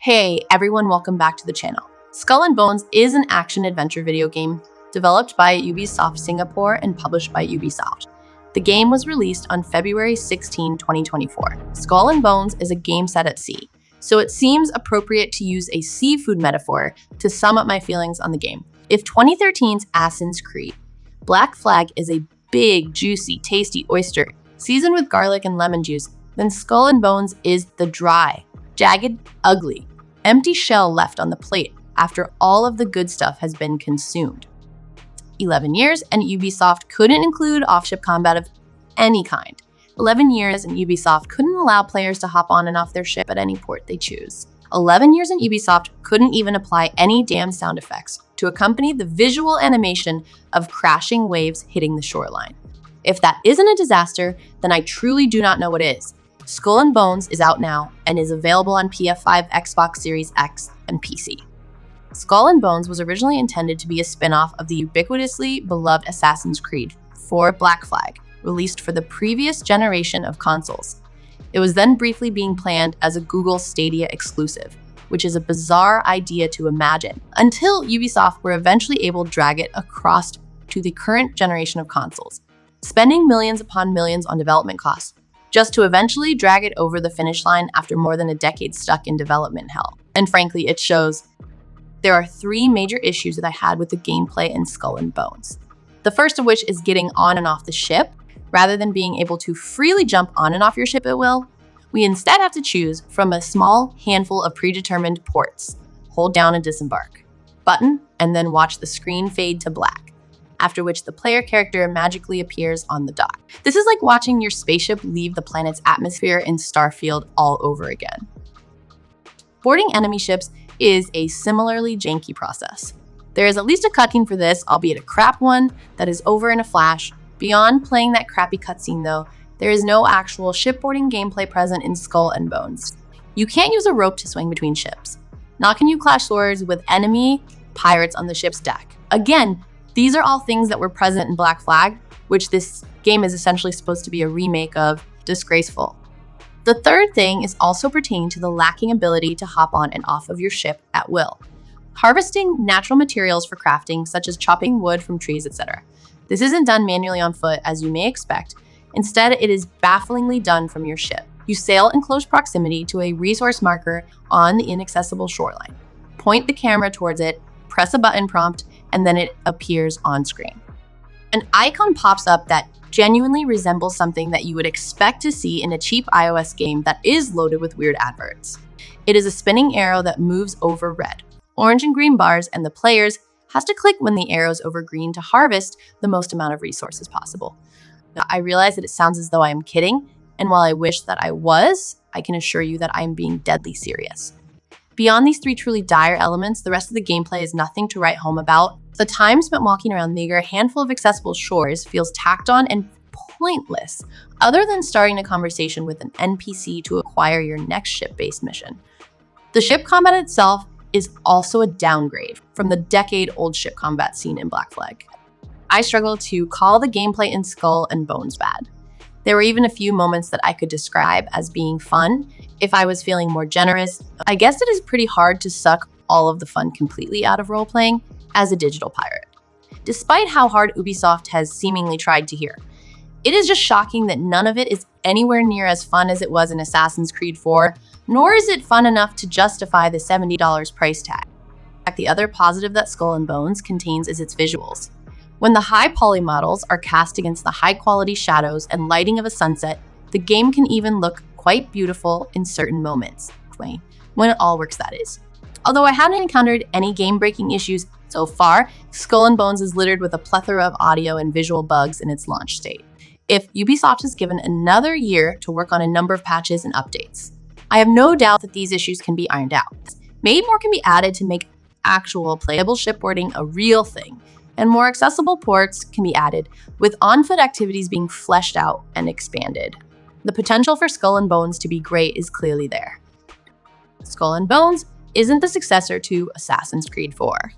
Hey everyone, welcome back to the channel. Skull and Bones is an action-adventure video game developed by Ubisoft Singapore and published by Ubisoft. The game was released on February 16, 2024. Skull and Bones is a game set at sea, so it seems appropriate to use a seafood metaphor to sum up my feelings on the game. If 2013's Assassin's Creed Black Flag is a big, juicy, tasty oyster seasoned with garlic and lemon juice, then Skull and Bones is the dry, jagged, ugly, empty shell left on the plate after all of the good stuff has been consumed. 11 years and Ubisoft couldn't include off-ship combat of any kind. 11 years and Ubisoft couldn't allow players to hop on and off their ship at any port they choose. 11 years and Ubisoft couldn't even apply any damn sound effects to accompany the visual animation of crashing waves hitting the shoreline. If that isn't a disaster, then I truly do not know what is. Skull and Bones is out now and is available on PS5, Xbox Series X, and PC. Skull and Bones was originally intended to be a spin-off of the ubiquitously beloved Assassin's Creed 4 Black Flag, released for the previous generation of consoles. It was then briefly being planned as a Google Stadia exclusive, which is a bizarre idea to imagine, until Ubisoft were eventually able to drag it across to the current generation of consoles, spending millions upon millions on development costs, just to eventually drag it over the finish line after more than a decade stuck in development hell. And frankly, it shows. There are three major issues that I had with the gameplay in Skull and Bones. The first of which is getting on and off the ship. Rather than being able to freely jump on and off your ship at will, we instead have to choose from a small handful of predetermined ports. Hold down and disembark button, and then watch the screen fade to black, after which the player character magically appears on the dock. This is like watching your spaceship leave the planet's atmosphere in Starfield all over again. Boarding enemy ships is a similarly janky process. There is at least a cutscene for this, albeit a crap one that is over in a flash. Beyond playing that crappy cutscene though, there is no actual shipboarding gameplay present in Skull and Bones. You can't use a rope to swing between ships. Nor can you clash swords with enemy pirates on the ship's deck. Again, these are all things that were present in Black Flag, which this game is essentially supposed to be a remake of. Disgraceful. The third thing is also pertaining to the lacking ability to hop on and off of your ship at will. Harvesting natural materials for crafting, such as chopping wood from trees, etc. This isn't done manually on foot, as you may expect. Instead, it is bafflingly done from your ship. You sail in close proximity to a resource marker on the inaccessible shoreline. Point the camera towards it, press a button prompt, and then it appears on screen. An icon pops up that genuinely resembles something that you would expect to see in a cheap iOS game that is loaded with weird adverts. It is a spinning arrow that moves over red, orange, and green bars, and the players has to click when the arrow's over green to harvest the most amount of resources possible. Now, I realize that it sounds as though I am kidding, and while I wish that I was, I can assure you that I am being deadly serious. Beyond these three truly dire elements, the rest of the gameplay is nothing to write home about. The time spent walking around the meager handful of accessible shores feels tacked on and pointless, other than starting a conversation with an NPC to acquire your next ship-based mission. The ship combat itself is also a downgrade from the decade-old ship combat scene in Black Flag. I struggle to call the gameplay in Skull and Bones bad. There were even a few moments that I could describe as being fun if I was feeling more generous. I guess it is pretty hard to suck all of the fun completely out of role-playing as a digital pirate, despite how hard Ubisoft has seemingly tried to hear. It is just shocking that none of it is anywhere near as fun as it was in Assassin's Creed 4, nor is it fun enough to justify the $70 price tag. In fact, the other positive that Skull and Bones contains is its visuals. When the high poly models are cast against the high quality shadows and lighting of a sunset, the game can even look quite beautiful in certain moments, when it all works, that is. Although I haven't encountered any game-breaking issues so far, Skull and Bones is littered with a plethora of audio and visual bugs in its launch state. If Ubisoft is given another year to work on a number of patches and updates, I have no doubt that these issues can be ironed out. Maybe more can be added to make actual playable shipboarding a real thing, and more accessible ports can be added, with on-foot activities being fleshed out and expanded. The potential for Skull and Bones to be great is clearly there. Skull and Bones isn't the successor to Assassin's Creed 4.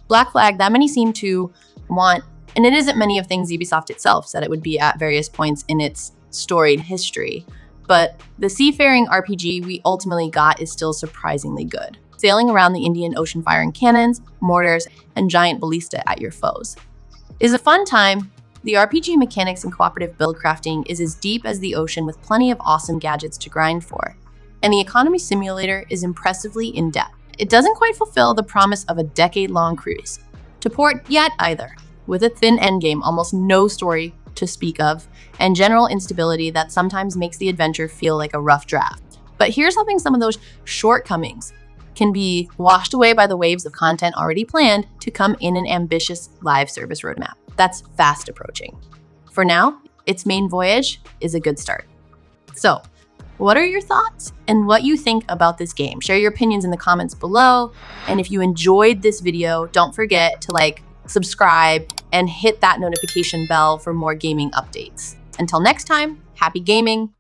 Black Flag, that many seem to want, and it isn't many of things Ubisoft itself said it would be at various points in its storied history. But the seafaring RPG we ultimately got is still surprisingly good, sailing around the Indian Ocean firing cannons, mortars, and giant ballista at your foes. It is a fun time. The RPG mechanics and cooperative build crafting is as deep as the ocean with plenty of awesome gadgets to grind for. And the economy simulator is impressively in-depth. It doesn't quite fulfill the promise of a decade-long cruise to port yet either, with a thin endgame, almost no story to speak of, and general instability that sometimes makes the adventure feel like a rough draft. But here's hoping some of those shortcomings can be washed away by the waves of content already planned to come in an ambitious live service roadmap that's fast approaching. For now, its main voyage is a good start. So, what are your thoughts and what you think about this game? Share your opinions in the comments below. And if you enjoyed this video, don't forget to subscribe, and hit that notification bell for more gaming updates. Until next time, happy gaming.